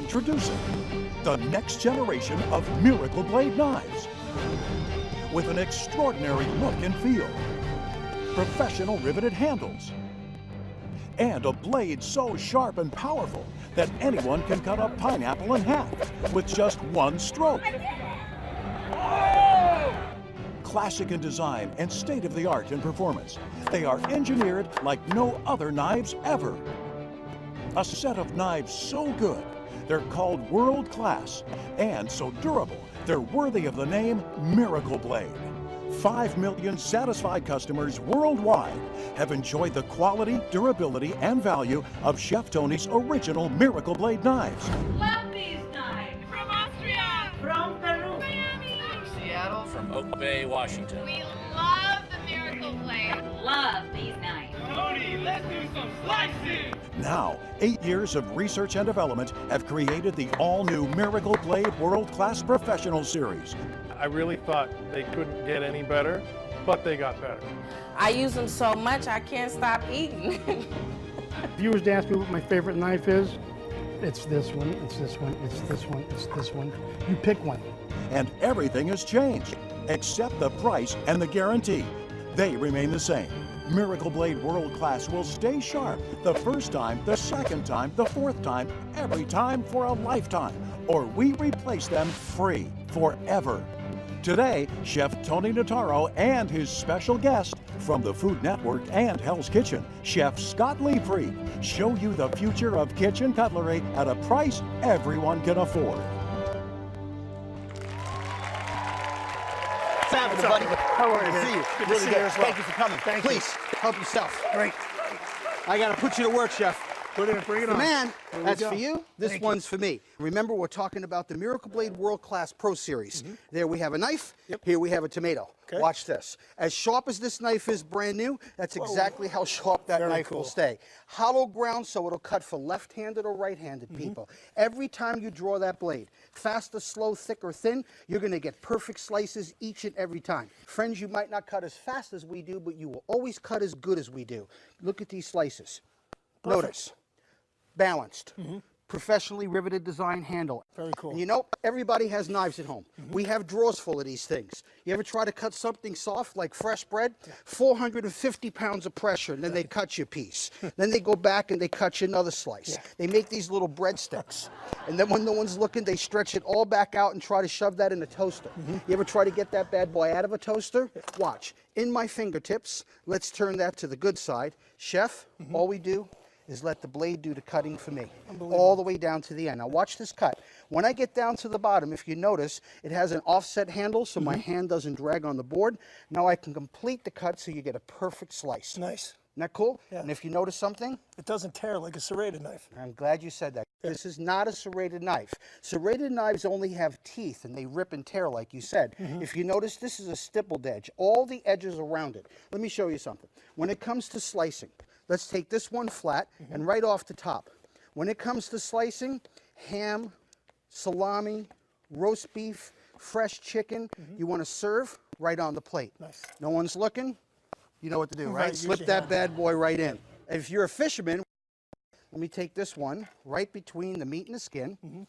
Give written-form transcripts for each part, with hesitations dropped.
Introducing the next generation of Miracle Blade knives with an extraordinary look and feel, professional riveted handles, and a blade so sharp and powerful that anyone can cut a pineapple in half with just one stroke. Classic in design and state-of-the-art in performance, they are engineered like no other knives ever. A set of knives so good, they're called world-class, and so durable, they're worthy of the name Miracle Blade. 5 million satisfied customers worldwide have enjoyed the quality, durability, and value of Chef Tony's original Miracle Blade knives. Love these knives. From Austria. From Peru. Miami. From Seattle. From Oak Bay, Washington. We love the Miracle Blade. Love these knives. Tony, let's do some slicing. Now, 8 years of research and development have created the all-new Miracle Blade World-Class Professional Series. I really thought they couldn't get any better, but they got better. I use them so much I can't stop eating. If you was to ask me what my favorite knife is, it's this one, it's this one, it's this one, it's this one. You pick one. And everything has changed, except the price and the guarantee. They remain the same. Miracle Blade World Class will stay sharp the first time, the second time, the fourth time, every time for a lifetime, or we replace them free forever. Today, Chef Tony Notaro and his special guest from the Food Network and Hell's Kitchen, Chef Scott Liefried, show you the future of kitchen cutlery at a price everyone can afford. What's happening, buddy? How are you? Good to see you. Good to Really see good. you as well. Thank you for coming. Thank you. Please, help yourself. Great. I got to put you to work, Chef. Bring it The on. man, Here we that's go. for you. This Thank one's for me. Remember, we're talking about the Miracle Blade World Class Pro Series. There we have a knife. Yep. Here we have a tomato. Okay. Watch this. As sharp as this knife is brand new, that's exactly how sharp that Very knife cool. will stay. Hollow ground, so it'll cut for left-handed or right-handed people. Every time you draw that blade, fast or slow, thick or thin, you're going to get perfect slices each and every time. Friends, you might not cut as fast as we do, but you will always cut as good as we do. Look at these slices. Perfect. Notice. Balanced, professionally riveted design handle. Very cool. And you know, everybody has knives at home. We have drawers full of these things. You ever try to cut something soft like fresh bread? 450 pounds of pressure, and then they cut you a piece. Then they go back and they cut you another slice. They make these little breadsticks. And then when no one's looking, they stretch it all back out and try to shove that in a toaster. You ever try to get that bad boy out of a toaster? Watch. In my fingertips, let's turn that to the good side. Chef, all we do is let the blade do the cutting for me, all the way down to the end. Now watch this cut. When I get down to the bottom, if you notice, it has an offset handle so my hand doesn't drag on the board. Now I can complete the cut so you get a perfect slice. Nice. Isn't that cool? Yeah. And if you notice something, It doesn't tear like a serrated knife. I'm glad you said that. This is not a serrated knife. Serrated knives only have teeth and they rip and tear like you said. If you notice, this is a stippled edge. All the edges around it. Let me show you something. When it comes to slicing, let's take this one flat and right off the top. When it comes to slicing, ham, salami, roast beef, fresh chicken, you want to serve right on the plate. Nice. No one's looking, you know what to do, right? Right, use Slip your that hand. bad boy right in. If you're a fisherman, let me take this one right between the meat and the skin.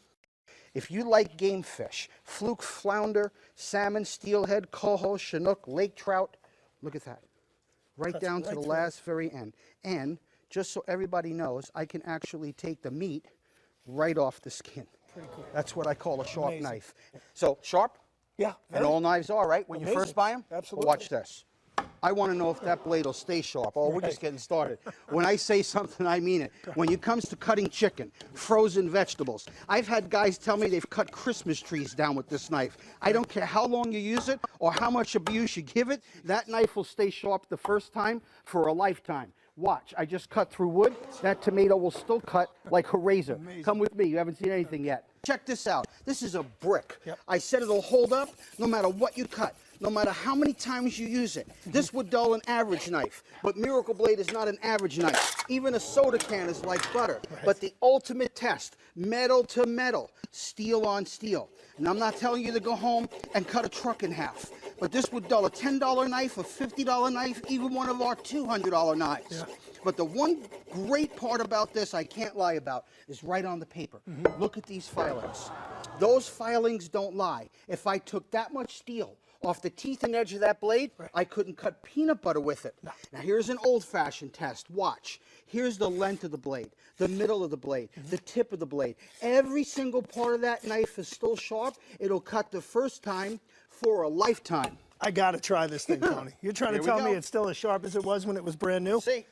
If you like game fish, fluke, flounder, salmon, steelhead, coho, chinook, lake trout, look at that. Right Cuts down right to the through. last very end. And just so everybody knows, I can actually take the meat right off the skin. Pretty cool. That's what I call a sharp Amazing. knife. So sharp, Yeah. and all knives are, right? When you Amazing. first buy them? Absolutely. Watch this. I want to know if that blade will stay sharp. Oh, we're just getting started. When I say something, I mean it. When it comes to cutting chicken, frozen vegetables, I've had guys tell me they've cut Christmas trees down with this knife. I don't care how long you use it or how much abuse you give it, that knife will stay sharp the first time for a lifetime. Watch, I just cut through wood. That tomato will still cut like a razor. Amazing. Come with me, you haven't seen anything yet. Check this out. This is a brick. Yep. I said it'll hold up no matter what you cut. no matter how many times you use it. This would dull an average knife, but Miracle Blade is not an average knife. Even a soda can is like butter. But the ultimate test, metal to metal, steel on steel. And I'm not telling you to go home and cut a truck in half, but this would dull a $10 knife, a $50 knife, even one of our $200 knives. Yeah. But the one great part about this I can't lie about is right on the paper. Look at these filings. Those filings don't lie. If I took that much steel off the teeth and edge of that blade, I couldn't cut peanut butter with it. No. Now here's an old-fashioned test. Watch. Here's the length of the blade, the middle of the blade, the tip of the blade. Every single part of that knife is still sharp. It'll cut the first time for a lifetime. I got to try this thing, Tony. You're trying to tell me it's still as sharp as it was when it was brand new? See?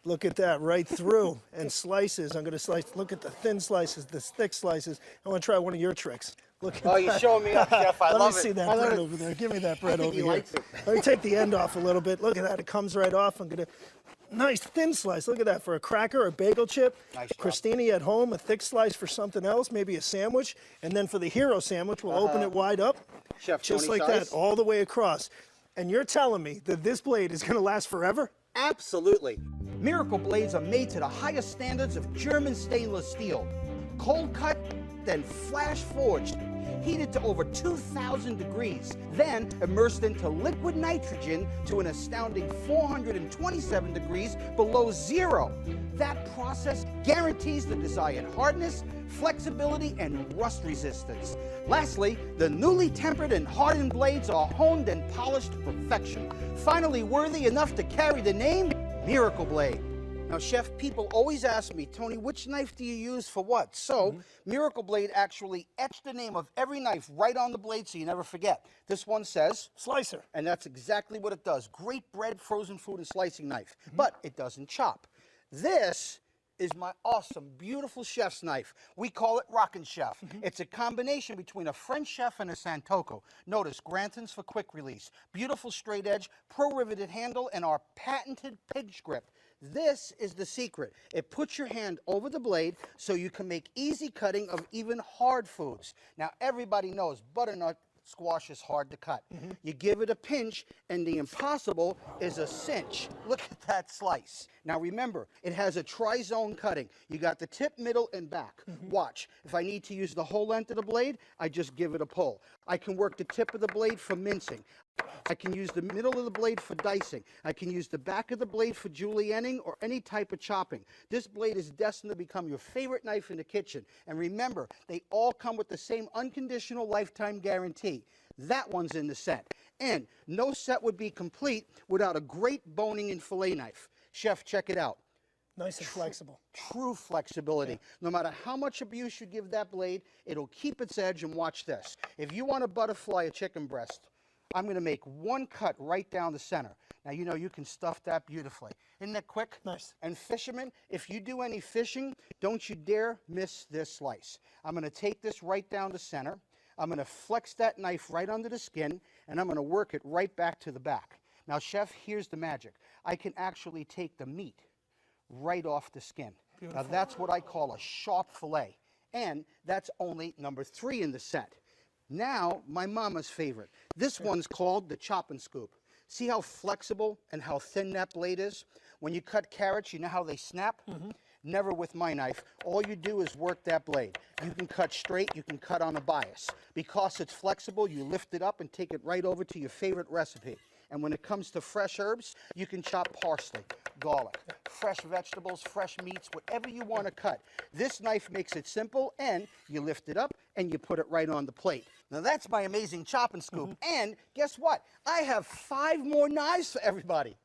Look at that, right through. And slices, I'm going to slice. Look at the thin slices, the thick slices. I want to try one of your tricks. Look at you're showing me up, Chef. I love it. Let me see that bread over there. Give me that bread over here. Let me take the end off a little bit. Look at that. It comes right off. I'm going to... Nice thin slice. Look at that. For a cracker or a bagel chip. Nice job. Christine at home, a thick slice for something else, maybe a sandwich. And then for the hero sandwich, we'll open it wide up. Chef just Tony like size. that, all the way across. And you're telling me that this blade is going to last forever? Absolutely. Miracle Blades are made to the highest standards of German stainless steel. Cold cut, then flash forged. Heated to over 2,000 degrees, then immersed into liquid nitrogen to an astounding 427 degrees below zero. That process guarantees the desired hardness, flexibility, and rust resistance. Lastly, the newly tempered and hardened blades are honed and polished to perfection, finally worthy enough to carry the name Miracle Blade. Now, Chef, people always ask me, Tony, which knife do you use for what? So, Miracle Blade actually etched the name of every knife right on the blade so you never forget. This one says... Slicer. And that's exactly what it does. Great bread, frozen food, and slicing knife. But it doesn't chop. This is my awesome, beautiful chef's knife. We call it Rockin' Chef. It's a combination between a French chef and a Santoku. Notice Grantons for quick release, beautiful straight edge, pro-riveted handle, and our patented pinch grip. This is the secret. It puts your hand over the blade so you can make easy cutting of even hard foods. Now, everybody knows butternut squash is hard to cut. You give it a pinch, and the impossible is a cinch. Look at that slice. Now remember, it has a tri-zone cutting. You got the tip, middle, and back. Watch. If I need to use the whole length of the blade, I just give it a pull. I can work the tip of the blade for mincing. I can use the middle of the blade for dicing. I can use the back of the blade for julienning or any type of chopping. This blade is destined to become your favorite knife in the kitchen. And remember, they all come with the same unconditional lifetime guarantee. That one's in the set. And no set would be complete without a great boning and fillet knife. Chef, check it out. Nice and flexible. True flexibility. Yeah. No matter how much abuse you give that blade, it'll keep its edge. And watch this. If you want to butterfly a chicken breast, I'm going to make one cut right down the center. Now, you know you can stuff that beautifully. Isn't that quick? Nice. And fishermen, if you do any fishing, don't you dare miss this slice. I'm going to take this right down the center. I'm going to flex that knife right under the skin, and I'm going to work it right back to the back. Now, Chef, here's the magic. I can actually take the meat right off the skin. Beautiful. Now, that's what I call a sharp fillet. And that's only number 3 in the set. Now, my mama's favorite. This one's called the Chop and Scoop. See how flexible and how thin that blade is? When you cut carrots, you know how they snap? Never with my knife. All you do is work that blade. You can cut straight, you can cut on a bias. Because it's flexible, you lift it up and take it right over to your favorite recipe. And when it comes to fresh herbs, you can chop parsley, garlic, fresh vegetables, fresh meats, whatever you want to cut. This knife makes it simple, and you lift it up and you put it right on the plate. Now that's my amazing Chop and Scoop. And guess what? I have 5 more knives for everybody.